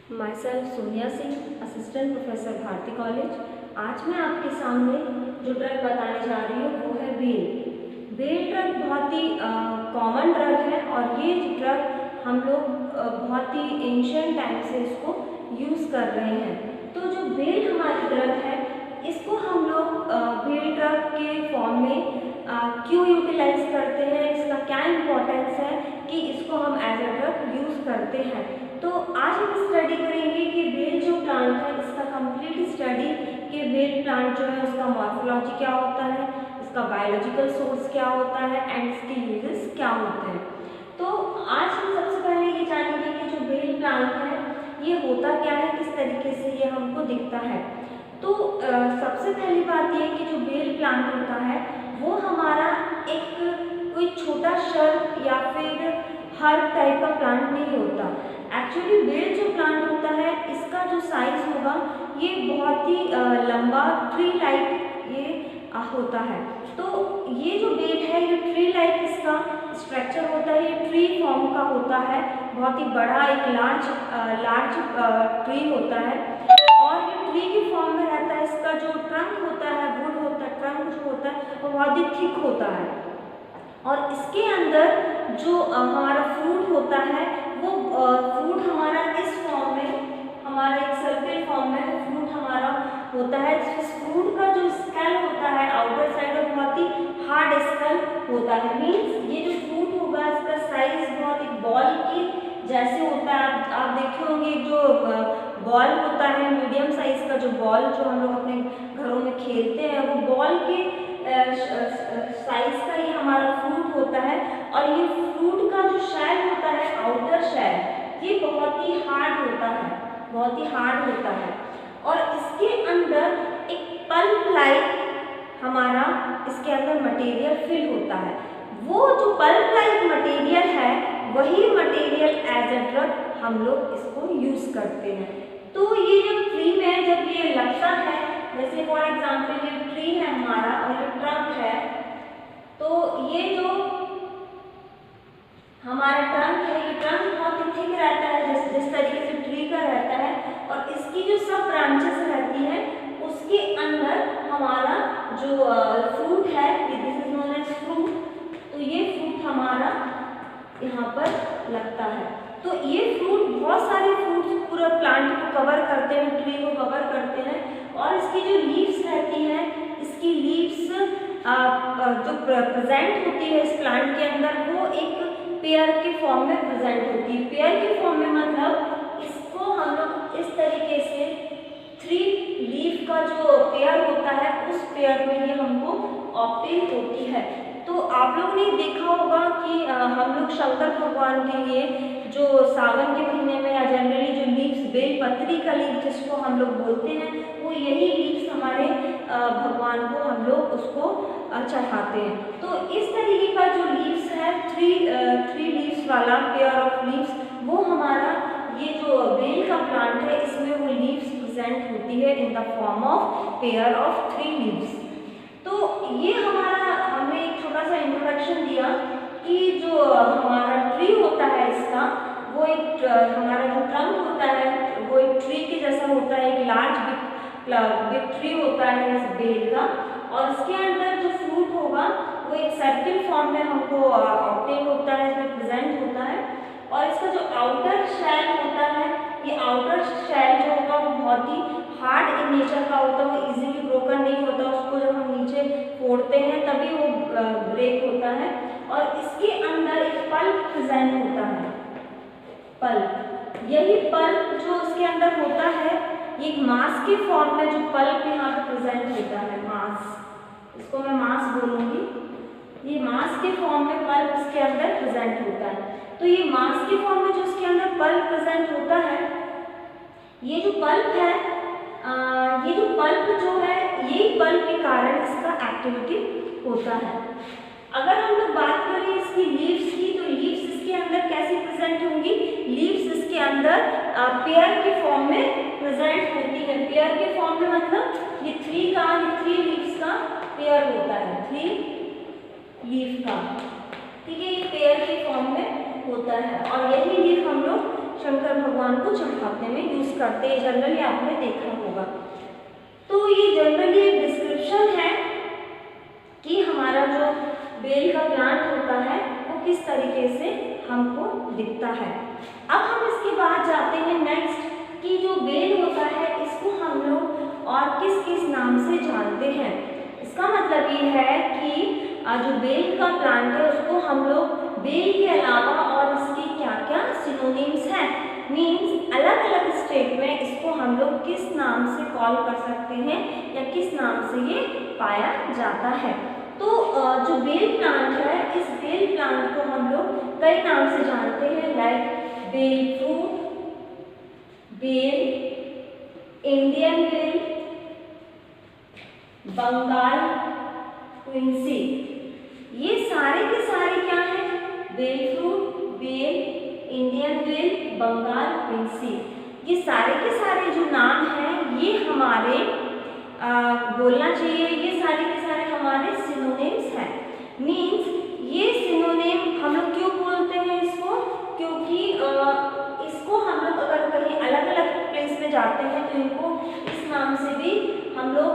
My self Sonia Singh, assistant professor Bharati college. आज मैं आपके सामने जो ड्रग बताने जा रही हूँ वो है बेल। बेल ड्रग बहुत ही कॉमन ड्रग है और ये ड्रग हम लोग बहुत ही एंशिएंट टाइम से इसको यूज़ कर रहे हैं। तो जो बेल हमारी ड्रग है इसको हम लोग बेल ड्रग के फॉर्म में क्यों यूटिलाइज करते हैं, इसका क्या इम्पोर्टेंस है कि इसको हम एज अ ड्रग यूज़ करते हैं। तो आज हम स्टडी करेंगे कि बेल जो प्लांट है इसका कंप्लीट स्टडी कि बेल प्लांट जो है उसका मॉर्फोलॉजी क्या होता है, इसका बायोलॉजिकल सोर्स क्या होता है एंड इसके यूजेस क्या होते हैं। तो आज हम सबसे पहले ये जानेंगे कि जो बेल प्लांट है ये होता क्या है, किस तरीके से ये हमको दिखता है। तो सबसे पहली बात ये कि जो बेल प्लांट होता है वो हमारा एक कोई छोटा शर्ब या फिर हर्ब टाइप का प्लांट नहीं होता। एक्चुअली बेल जो प्लांट होता है इसका जो साइज होगा ये बहुत ही लंबा ट्री लाइक ये होता है। तो ये जो बेल है ये ट्री लाइक इसका स्ट्रक्चर होता है, ये ट्री फॉर्म का होता है, बहुत ही बड़ा एक लार्ज ट्री होता है और ये ट्री के फॉर्म में रहता है। इसका जो ट्रंक होता है, वुड होता है, ट्रंक जो होता है वो बहुत ही थिक होता है और इसके अंदर जो हमारा फ्रूट होता है वो फ्रूट हमारा इस फॉर्म में, हमारा एक सर्किल फॉर्म में फ्रूट हमारा होता है। इस फ्रूट का जो स्केल होता है आउटर साइड और बहुत ही हार्ड स्केल होता है। मीन्स ये जो फ्रूट होगा इसका साइज बहुत एक बॉल की जैसे होता है। आप देखे होंगे जो बॉल होता है मीडियम साइज का, जो बॉल जो हम लोग अपने घरों में खेलते हैं वो बॉल के साइज का ये हमारा फ्रूट होता है और ये फ्रूट का जो शेल होता है आउटर शेल ये बहुत ही हार्ड होता है, बहुत ही हार्ड होता है और इसके अंदर एक पल्प लाइक हमारा इसके अंदर मटेरियल फिल होता है। वो जो पल्प लाइक मटेरियल है वही मटेरियल एज अ ड्रग हम लोग इसको यूज करते हैं। तो ये जब ट्री में जब ये लगता है, जैसे फॉर एग्जाम्पल ये ट्री है हमारा और ये ट्रंक है, तो ये जो हमारा ट्रंक है ये ट्रंक बहुत ही थिक रहता है जिस तरीके से ट्री का रहता है और इसकी जो सब ब्रांचेस रहती है उसके अंदर हमारा जो फ्रूट है this is known as fruit. तो ये फ्रूट हमारा यहाँ पर लगता है। तो ये फ्रूट बहुत सारे फ्रूट्स पूरा प्लांट को कवर करते हैं, ट्री को कवर करते हैं और इसकी जो लीव्स रहती हैं, इसकी लीव्स जो प्रेजेंट होती है इस प्लांट के अंदर वो एक पेयर के फॉर्म में प्रेजेंट होती है। पेयर के फॉर्म में मतलब इसको हम लोग इस तरीके से 3 लीफ का जो पेयर होता है उस पेयर में ये हमको ऑप्टेन होती है। तो आप लोगों ने देखा होगा कि हम लोग शंकर भगवान के लिए जो सावन के महीने में या जनरली जो लीव्स बेल पत्री का लीव जिसको हम लोग बोलते हैं वो यही लीव्स हमारे भगवान को हम लोग उसको चढ़ाते हैं। तो इस तरीके का जो लीव्स है थ्री लीव्स वाला पेयर ऑफ लीव्स वो हमारा ये जो बेल का प्लांट है इसमें वो लीव्स प्रेजेंट होती है in the form of pair of 3 leaves. तो ये हमारा हमने एक छोटा सा इंट्रोडक्शन दिया कि जो हमारा ट्री होता है इसका वो एक हमारा जो ट्रंक होता है वो एक ट्री के जैसा होता है, एक लार्ज बिग ट्री होता है इस बेल का और इसके अंदर जो फ्रूट होगा वो एक सर्किल फॉर्म में हमको ऑब्टेन होता है, इसमें प्रेजेंट होता है और इसका जो आउटर शेल होता है ये आउटर शेल जो होगा वो बहुत ही हार्ड इन नेचर का होता है, वो इजीली ब्रोकन नहीं होता। उसको जब हम नीचे फोड़ते हैं तभी वो ब्रेक होता है और इसके अंदर एक पल्प प्रेजेंट होता है। पल्प, यही पल्प जो इसके अंदर होता है ये एक मास के फॉर्म में जो पल्प यहाँ पे प्रेजेंट होता है, मास, इसको मैं मास बोलूँगी। ये मास के फॉर्म में पल्प इसके अंदर प्रेजेंट होता है। तो ये मास के फॉर्म में जो इसके अंदर पल्प प्रेजेंट होता है, ये जो पल्प है ये जो पल्प जो है यही पल्प के कारण इसका एक्टिविटी होता है। अगर हम लोग बात करें इसकी लीव्स की तो लीव्स इसके अंदर कैसे प्रेजेंट होंगी, लीव्स इसके अंदर पेयर के फॉर्म में प्रेजेंट होती है। पेयर के फॉर्म में मतलब ये 3 लीव्स का पेयर होता है, 3 लीफ का, ठीक है, ये पेयर के फॉर्म में होता है और यही लीफ हम लोग शंकर भगवान को चढ़ाने में यूज करते हैं। जनरली आपने देखा होगा। तो ये जनरली एक डिस्क्रिप्शन है कि हमारा जो बेल का प्लांट होता है वो किस तरीके से हमको दिखता है। अब हम इसके बाद जाते हैं नेक्स्ट कि जो बेल होता है इसको हम लोग और किस किस नाम से जानते हैं। इसका मतलब ये है कि जो बेल का प्लांट है उसको हम लोग बेल के अलावा और इसके क्या क्या सिनोनिम्स हैं, मीन्स अलग अलग स्टेट में इसको हम लोग किस नाम से कॉल कर सकते हैं या किस नाम से ये पाया जाता है। तो जो बेल प्लांट है इस बेल प्लांट को हम लोग कई नाम से जानते हैं, like bael fruit, bael, Indian bael, Bengal quince. ये सारे के सारे क्या हैं? Bael fruit, bael, Indian bael, Bengal quince. ये सारे के सारे जो नाम हैं ये हमारे बोलना चाहिए ये सारे के सारे हमारे सिनोनिम्स हैं। मीन्स ये सिनोनिम हम लोग क्यों बोलते हैं इसको? क्योंकि इसको हम लोग अगर कहीं अलग अलग प्लेस में जाते हैं तो इनको इस नाम से भी हम लोग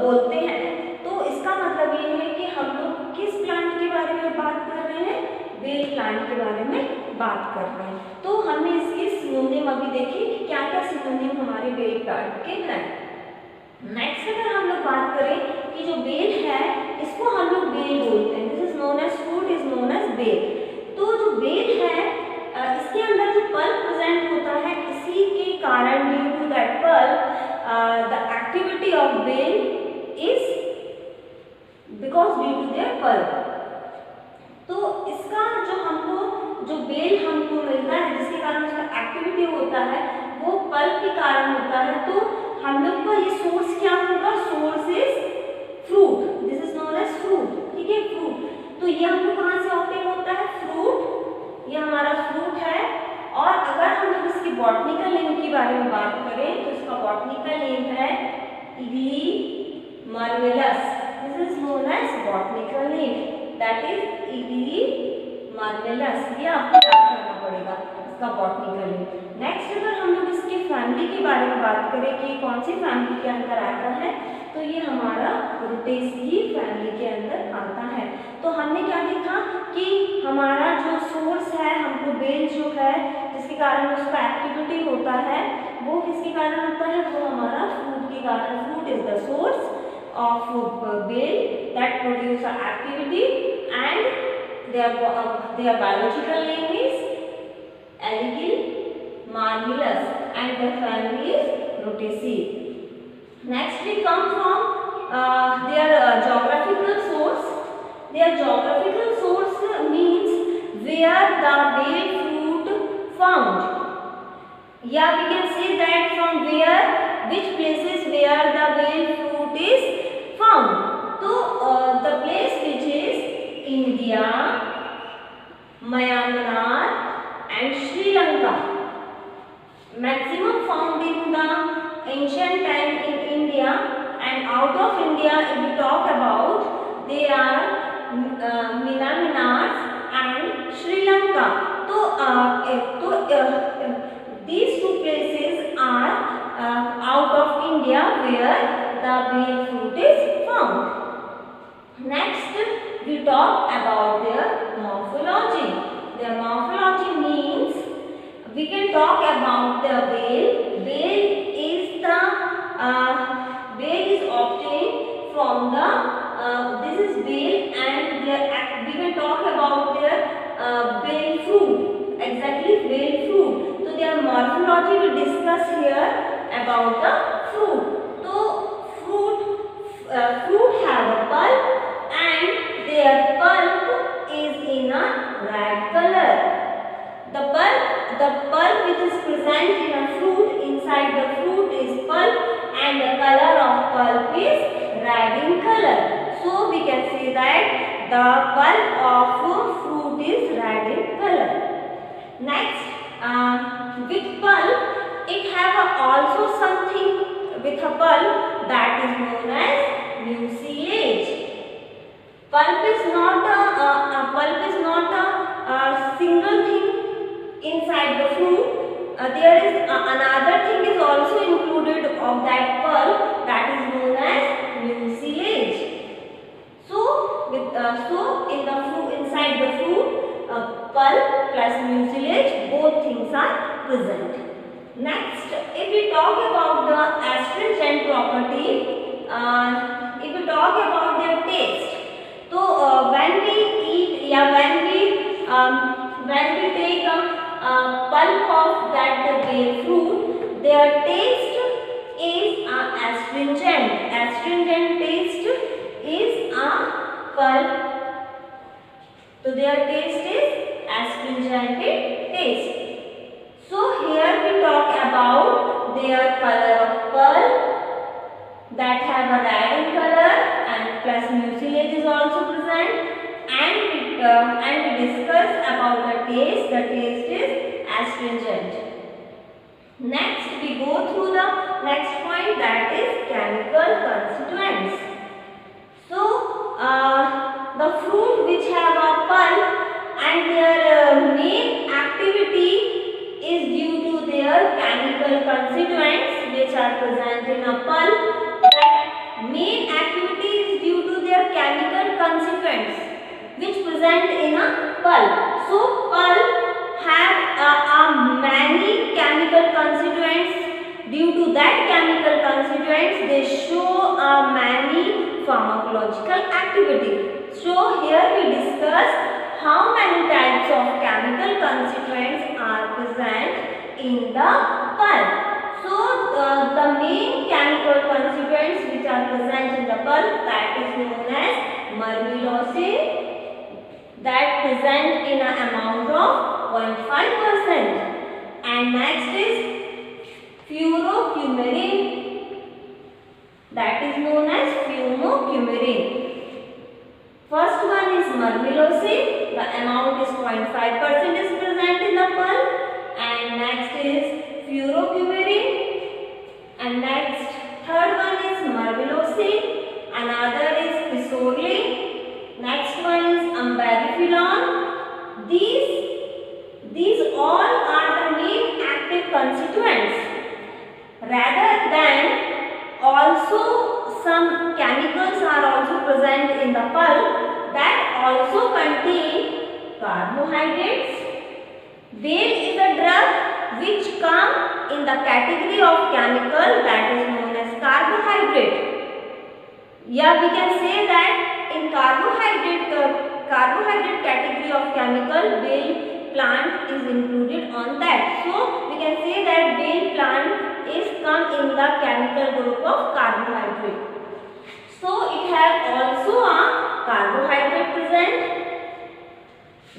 बोलते हैं। तो इसका मतलब ये है कि हम लोग किस प्लांट के बारे में बात कर रहे हैं? बेल प्लांट के बारे में बात कर रहे हैं। तो हमने इसके सिनोनिम अभी देखे कि क्या क्या सिनोनिम हमारे बेल प्लांट के हैं। नेक्स्ट अगर हम लोग बात करें कि जो बेल है इसको हम लोग बेल बोलते हैं। This is known as fruit is known as bael. तो जो बेल है इसके अंदर जो पल्प प्रेजेंट होता है इसी के कारण due to that pulp the activity of bael is because due to their pulp. तो इसका जो बेल हमको मिलता है जिसके कारण उसका एक्टिविटी होता है वो पल्प के कारण होता है। तो हम लोग का ये सोर्स क्या होगा? Source is fruit, this is known as fruit. ठीक है, फ्रूट। तो ये हमको कहाँ से ऑब्टेन होता है? फ्रूट, ये हमारा फ्रूट है। और अगर हम लोग इसकी बॉटनिकल नेम के बारे में बात करें तो इसका बॉटनिकल नेम है Aegle marmelos. This is known as botanical name, that is Aegle marmelos. ये आपको याद करना पड़ेगा इसका बॉटनिकल नेम। नेक्स्ट अगर हम लोग इसकी फैमिली के बारे में बात करें कि कौन सी फैमिली के अंदर आता है तो ये हमारा रुटेसी फैमिली के अंदर आता है। तो हमने क्या देखा कि हमारा जो सोर्स है हमको बेल जो है जिसके कारण उसका एक्टिविटी होता है वो किसके कारण होता है? वो हमारा फ्रूट के कारण। Fruit is the source of beal that produce activity and their biological name is Aligil marvelous and their family is Rutaceae. Next we come from their geographical source. Their geographical source means where the beal fruit found. Yeah, we can say that from where, which places where the beal fruit is found. So the place which is India, Myanmar and Sri Lanka. Maximum found in the ancient time in India, and out of India if we talk about they are Myanmar and Sri Lanka. These two places are out of India where the beal fruit is found. Next, we talk about their morphology. Their morphology means we can talk about the beal. Beal is obtained from the this is beal, and we can talk about their beal fruit. Exactly, beal fruit. So their morphology we discuss here about the fruit. So fruit have a pulp and their pulp is in a red color. The pulp which is present in a fruit, inside the fruit is pulp and the color of pulp is red in color. So we can say that the pulp of fruit is red in color. Next, with pulp it have also something with a pulp that is known as mucilage. Pulp is not a single thing inside the fruit. there is another thing is also included of that pulp, that is known as mucilage. So in the fruit, inside the fruit, pulp plus mucilage, both things are present. Next, if we talk about the astringent property, if we talk about their taste, so when we eat, when we take a pulp of that fruit, their taste is astringent. Astringent taste is a pulp. So their taste is astringent taste. So here we talk about their color of pulp, that have a red in color, and plus mucilage is also present, and we discuss about the taste. The taste is astringent. Next we go through the next point, that is chemical constituents. So the fruit which have a pulp, and their main activity is due to their chemical constituents which are present in a pulp. That main activity is due to their chemical constituents which present in a pulp. So pulp have many chemical constituents. Due to that chemical constituents, they show many pharmacological activity. So here we discuss how many types of chemical constituents are present in the pulp. So the main chemical constituents which are present in the pulp, that is known as myrmelosin, that present in an amount of 0.5%, and next is furocumarin, that is known as fumocumarin. First one is myrmelosin, the amount is 0.5% is present in the pulp, and next is furocumarin, and next third one is myrmelosin, another is pisorlin, next one is ambaraphilon. These all are the main active constituents. Rather than also some chemicals are also present in the pulp that also contain carbohydrates. Bale is a drug which comes in the category of chemical that is known as carbohydrate. Yeah, we can say that in carbohydrate category of chemical, bale plant is included on that. So we can say that bale plant is come in the chemical group of carbohydrate. So it has also a carbohydrate present,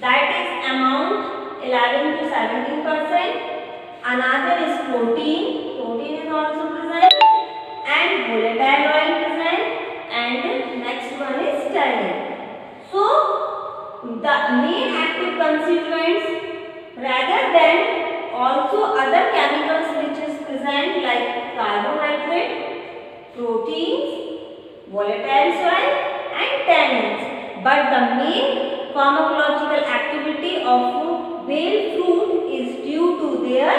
that is amount 11 to 17%. Another is protein is also present, and volatile oil present, and next one is tannin. So the main active constituents, rather than also other chemicals which is present like carbohydrate, proteins, volatile soil, and tannins, but the main pharmacological activity of bale fruit is due to their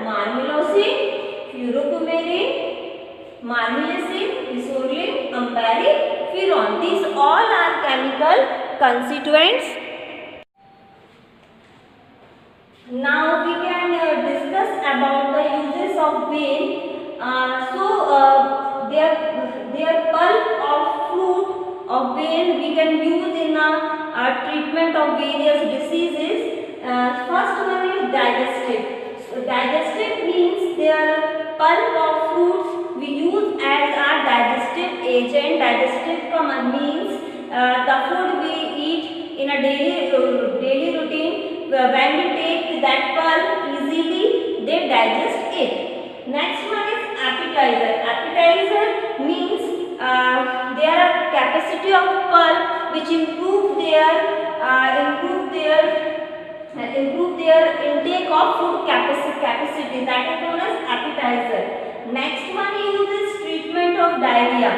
myrmelosin, furocumarin, myrmelosin, pisorlin, ambaraphilon. These all are chemical constituents. Now we can discuss about the uses of bale. Their pulp of fruit of bale we can use in a treatment of various diseases. First one is digestive. So digestive means their pulp of fruits we use as a digestive agent. Digestive means the food we eat in a daily routine. When we take that pulp easily, they digest it. Next one is appetizer. Appetizer means their capacity of pulp which improve their intake of food capacity, that is known as appetizer. Next one uses treatment of diarrhea.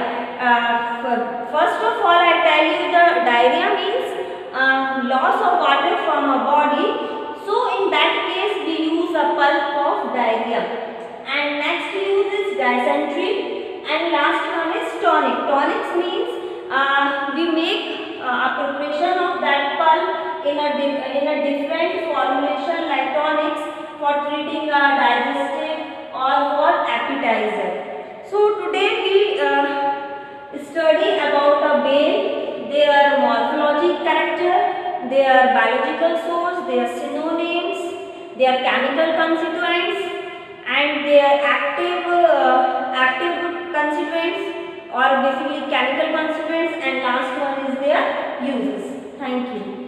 First of all, I tell you the diarrhea means loss of water from a body. So in that case we use a pulp of diarrhea. And next use is dysentery, and last one is tonic. Tonics means we make a preparation of that pulp in a different formulation like tonics for treating digestive or for appetizer. So today we study about a whale, their morphologic character, their biological source, their synonyms, their chemical constituents, and their active constituents or basically chemical constituents, and last one is their uses. Thank you.